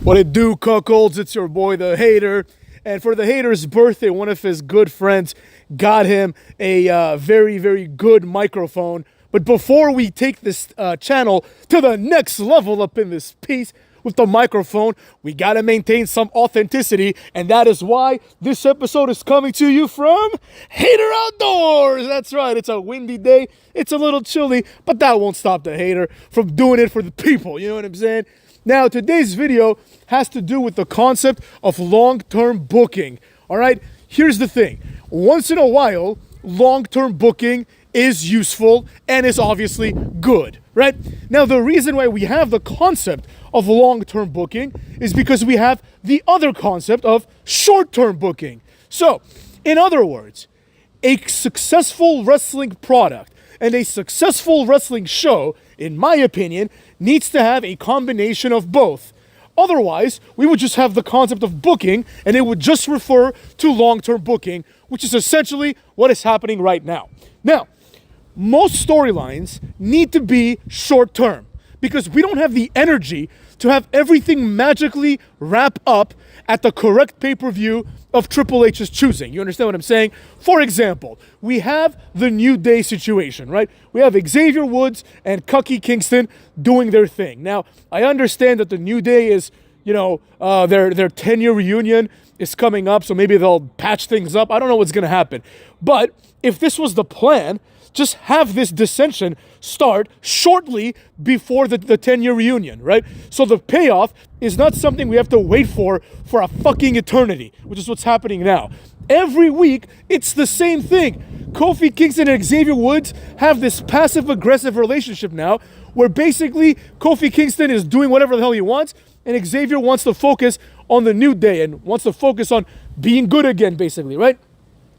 What it do, cuckolds? It's your boy, the Hater. And for the Hater's birthday, one of his good friends got him a very, very good microphone. But before we take this channel to the next level up in this piece with the microphone, we gotta maintain some authenticity. And that is why this episode is coming to you from Hater Outdoors. That's right, it's a windy day. It's a little chilly, but that won't stop the Hater from doing it for the people. You know what I'm saying? Now, today's video has to do with the concept of long-term booking, all right? Here's the thing. Once in a while, long-term booking is useful and is obviously good, right? Now, the reason why we have the concept of long-term booking is because we have the other concept of short-term booking. So, in other words, a successful wrestling product and a successful wrestling show, in my opinion, needs to have a combination of both. Otherwise, we would just have the concept of booking and it would just refer to long-term booking, which is essentially what is happening right now. Now, most storylines need to be short-term because we don't have the energy to have everything magically wrap up at the correct pay-per-view of Triple H's choosing. You understand what I'm saying? For example, we have the New Day situation, right? We have Xavier Woods and Kofi Kingston doing their thing. Now, I understand that the New Day is, their 10-year reunion is coming up, so maybe they'll patch things up. I don't know what's going to happen. But if this was the plan, just have this dissension start shortly before the 10-year reunion, right? So the payoff is not something we have to wait for a fucking eternity, which is what's happening now. Every week, it's the same thing. Kofi Kingston and Xavier Woods have this passive-aggressive relationship now where basically Kofi Kingston is doing whatever the hell he wants and Xavier wants to focus on the New Day and wants to focus on being good again, basically, right?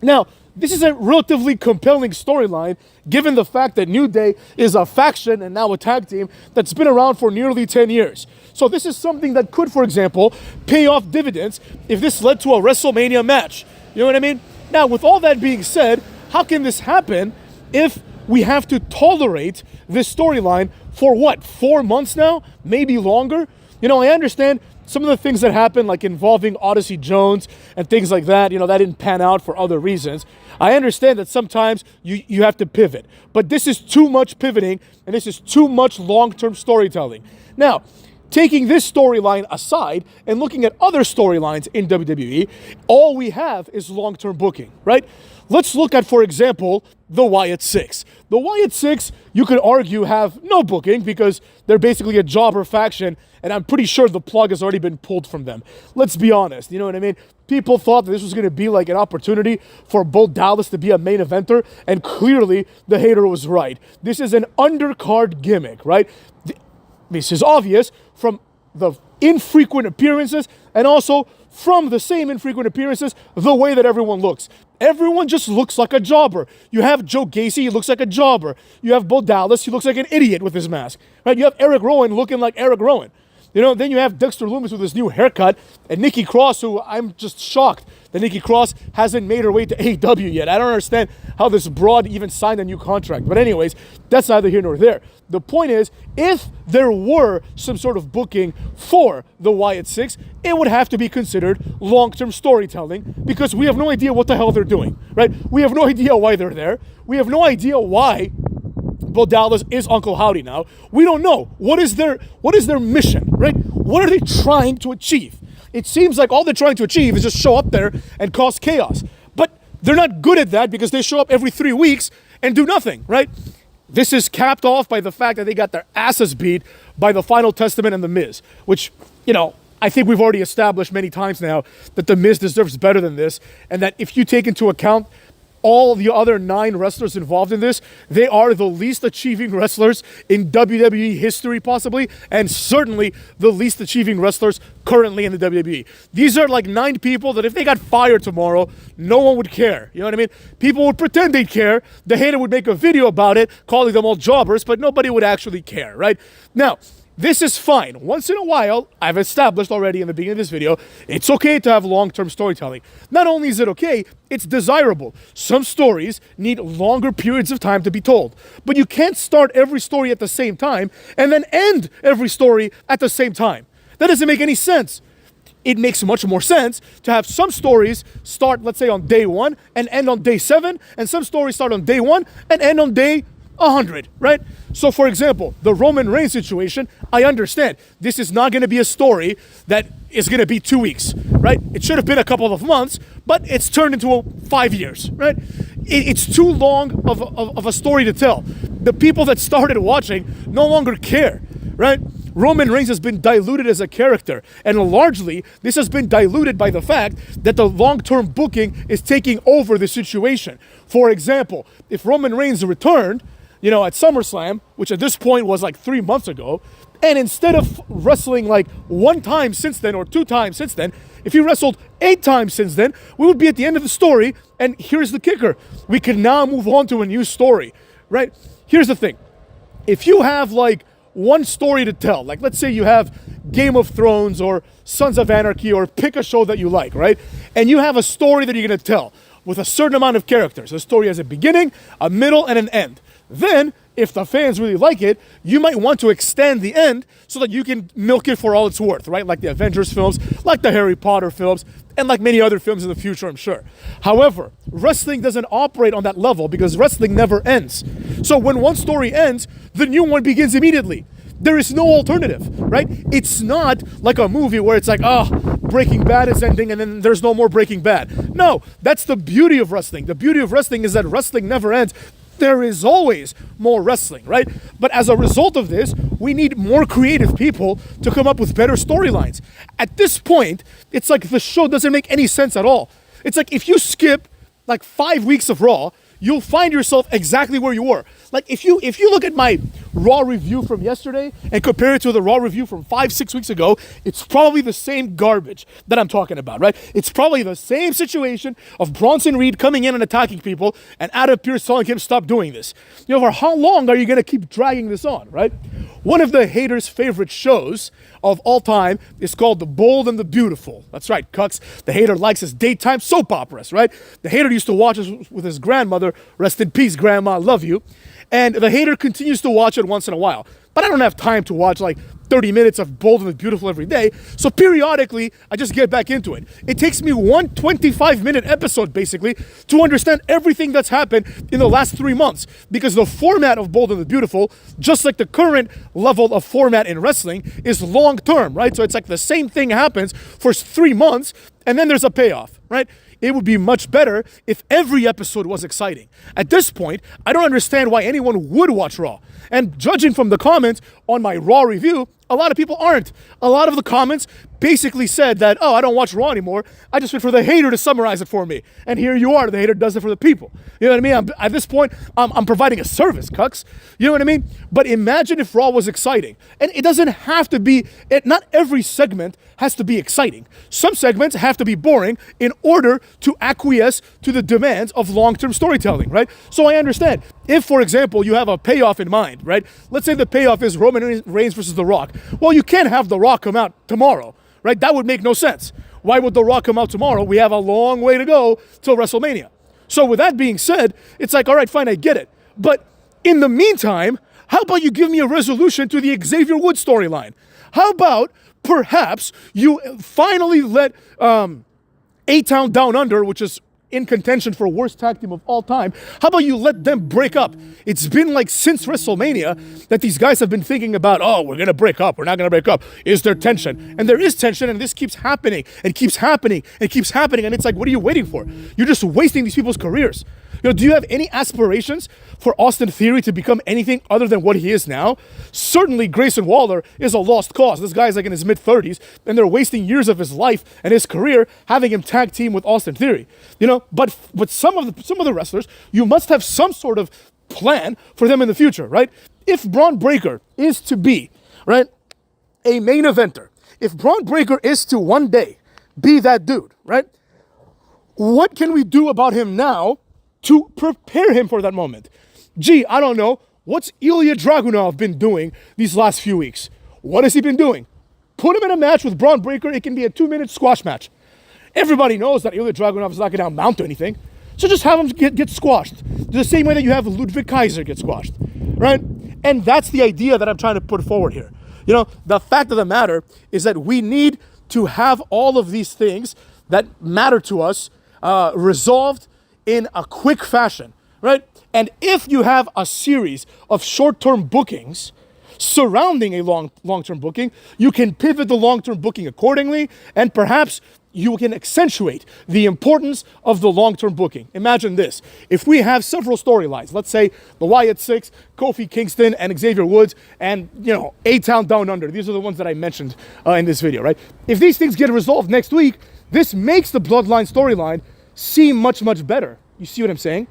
Now, this is a relatively compelling storyline given the fact that New Day is a faction and now a tag team that's been around for nearly 10 years. So this is something that could, for example, pay off dividends if this led to a WrestleMania match. You know what I mean? Now, with all that being said, how can this happen if we have to tolerate this storyline for what, 4 months now? Maybe longer? You know, I understand some of the things that happened, like involving Odyssey Jones and things like that, that didn't pan out for other reasons. I understand that sometimes you have to pivot, but this is too much pivoting and this is too much long-term storytelling. Now, taking this storyline aside and looking at other storylines in WWE, all we have is long-term booking, right? Let's look at, for example, the Wyatt Six. The Wyatt Six, you could argue, have no booking because they're basically a jobber faction, and I'm pretty sure the plug has already been pulled from them. Let's be honest, you know what I mean? People thought that this was going to be like an opportunity for Bo Dallas to be a main eventer, and clearly the Hater was right. This is an undercard gimmick, right? This is obvious from the infrequent appearances and also from the same infrequent appearances, the way that everyone looks. Everyone just looks like a jobber. You have Joe Gacy, he looks like a jobber. You have Bo Dallas, he looks like an idiot with his mask. Right? You have Eric Rowan looking like Eric Rowan. Then you have Dexter Lumis with his new haircut and Nikki Cross, who I'm just shocked that Nikki Cross hasn't made her way to AEW yet. I don't understand how this broad even signed a new contract. But anyways, that's neither here nor there. The point is, if there were some sort of booking for the Wyatt Six, it would have to be considered long-term storytelling because we have no idea what the hell they're doing, right? We have no idea why they're there. We have no idea why Bo Dallas is Uncle Howdy now. We don't know. What is their mission, right? What are they trying to achieve? It seems like all they're trying to achieve is just show up there and cause chaos. But they're not good at that because they show up every 3 weeks and do nothing, right? This is capped off by the fact that they got their asses beat by the Final Testament and The Miz, which, I think we've already established many times now that The Miz deserves better than this, and that if you take into account all the other 9 wrestlers involved in this, they are the least achieving wrestlers in WWE history possibly, and certainly the least achieving wrestlers currently in the WWE. These are like 9 people that if they got fired tomorrow, no one would care. You know what I mean? People would pretend they'd care. The Hater would make a video about it, calling them all jobbers, but nobody would actually care, right? Now, this is fine. Once in a while, I've established already in the beginning of this video, it's okay to have long-term storytelling. Not only is it okay, it's desirable. Some stories need longer periods of time to be told. But you can't start every story at the same time and then end every story at the same time. That doesn't make any sense. It makes much more sense to have some stories start, let's say, on day 1 and end on day 7, and some stories start on day 1 and end on day 100, right? So, for example, the Roman Reigns situation, I understand. This is not going to be a story that is going to be 2 weeks, right? It should have been a couple of months, but it's turned into 5 years, right? It's too long of a story to tell. The people that started watching no longer care, right? Roman Reigns has been diluted as a character, and largely this has been diluted by the fact that the long-term booking is taking over the situation. For example, if Roman Reigns returned, at SummerSlam, which at this point was like 3 months ago, and instead of wrestling like 1 time since then or 2 times since then, if he wrestled 8 times since then, we would be at the end of the story, and here's the kicker. We can now move on to a new story, right? Here's the thing. If you have like one story to tell, like let's say you have Game of Thrones or Sons of Anarchy, or pick a show that you like, right? And you have a story that you're going to tell with a certain amount of characters. The story has a beginning, a middle, and an end. Then, if the fans really like it, you might want to extend the end so that you can milk it for all it's worth, right? Like the Avengers films, like the Harry Potter films, and like many other films in the future, I'm sure. However, wrestling doesn't operate on that level because wrestling never ends. So when one story ends, the new one begins immediately. There is no alternative, right? It's not like a movie where it's like, Breaking Bad is ending and then there's no more Breaking Bad. No, that's the beauty of wrestling. The beauty of wrestling is that wrestling never ends. There is always more wrestling, right? But as a result of this, we need more creative people to come up with better storylines. At this point, it's like the show doesn't make any sense at all. It's like if you skip like 5 weeks of Raw, you'll find yourself exactly where you were. Like if you look at my Raw review from yesterday and compare it to the Raw review from 5-6 weeks ago, it's probably the same garbage that I'm talking about, right? It's probably the same situation of Bronson Reed coming in and attacking people and Adam Pearce telling him stop doing this. For how long are you going to keep dragging this on, right? One of the haters' favorite shows of all time is called The Bold and the Beautiful. That's right, Cucks. The hater likes his daytime soap operas, right? The hater used to watch it with his grandmother. Rest in peace, Grandma, love you. And the hater continues to watch it once in a while. But I don't have time to watch like 30 minutes of Bold and the Beautiful every day. So periodically, I just get back into it. It takes me one 25-minute episode, basically, to understand everything that's happened in the last 3 months. Because the format of Bold and the Beautiful, just like the current level of format in wrestling, is long-term, right? So it's like the same thing happens for 3 months, and then there's a payoff, right? It would be much better if every episode was exciting. At this point, I don't understand why anyone would watch Raw. And judging from the comments on my Raw review, a lot of people aren't. A lot of the comments basically said that, I don't watch Raw anymore. I just wait for the hater to summarize it for me. And here you are. The hater does it for the people. You know what I mean? At this point, I'm providing a service, Cucks. You know what I mean? But imagine if Raw was exciting. And it doesn't have to be, not every segment has to be exciting. Some segments have to be boring in order to acquiesce to the demands of long-term storytelling, right? So I understand. If, for example, you have a payoff in mind, right? Let's say the payoff is Roman Reigns versus The Rock. Well, you can't have The Rock come out tomorrow, right? That would make no sense. Why would The Rock come out tomorrow? We have a long way to go till WrestleMania. So with that being said, it's like, all right, fine, I get it. But in the meantime, how about you give me a resolution to the Xavier Woods storyline? How about perhaps you finally let A-Town Down Under, which is in contention for worst tag team of all time, how about you let them break up? It's been like since WrestleMania that these guys have been thinking about, we're going to break up, we're not going to break up. Is there tension? And there is tension, and this keeps happening and keeps happening and keeps happening. And it's like, what are you waiting for? You're just wasting these people's careers. Do you have any aspirations for Austin Theory to become anything other than what he is now? Certainly Grayson Waller is a lost cause. This guy's like in his mid-30s, and they're wasting years of his life and his career having him tag team with Austin Theory. But some of the wrestlers, you must have some sort of plan for them in the future, right? If Braun Breaker is to be, right, a main eventer, if Braun Breaker is to one day be that dude, right, what can we do about him now to prepare him for that moment? I don't know. What's Ilya Dragunov been doing these last few weeks? What has he been doing? Put him in a match with Braun Breaker. It can be a 2-minute squash match. Everybody knows that Ilya Dragunov is not going to amount to anything. So just have him get squashed. The same way that you have Ludwig Kaiser get squashed, right? And that's the idea that I'm trying to put forward here. The fact of the matter is that we need to have all of these things that matter to us resolved in a quick fashion, right? And if you have a series of short-term bookings surrounding a long-term booking, you can pivot the long-term booking accordingly, and perhaps you can accentuate the importance of the long-term booking. Imagine this. If we have several storylines, let's say the Wyatt 6, Kofi Kingston, and Xavier Woods, and, A-Town Down Under. These are the ones that I mentioned in this video, right? If these things get resolved next week, this makes the Bloodline storyline seem much, much better. You see what I'm saying?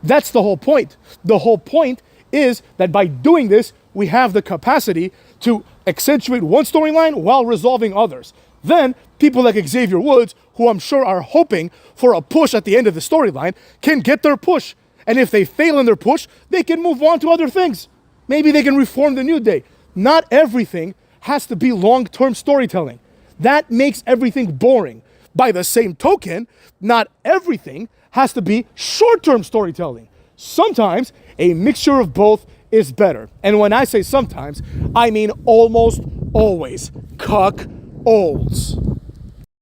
That's the whole point. The whole point is that by doing this, we have the capacity to accentuate one storyline while resolving others. Then people like Xavier Woods, who I'm sure are hoping for a push at the end of the storyline, can get their push. And if they fail in their push, they can move on to other things. Maybe they can reform the New Day. Not everything has to be long-term storytelling. That makes everything boring. By the same token, not everything has to be short-term storytelling. Sometimes a mixture of both is better. And when I say sometimes, I mean almost always. Cuck olds.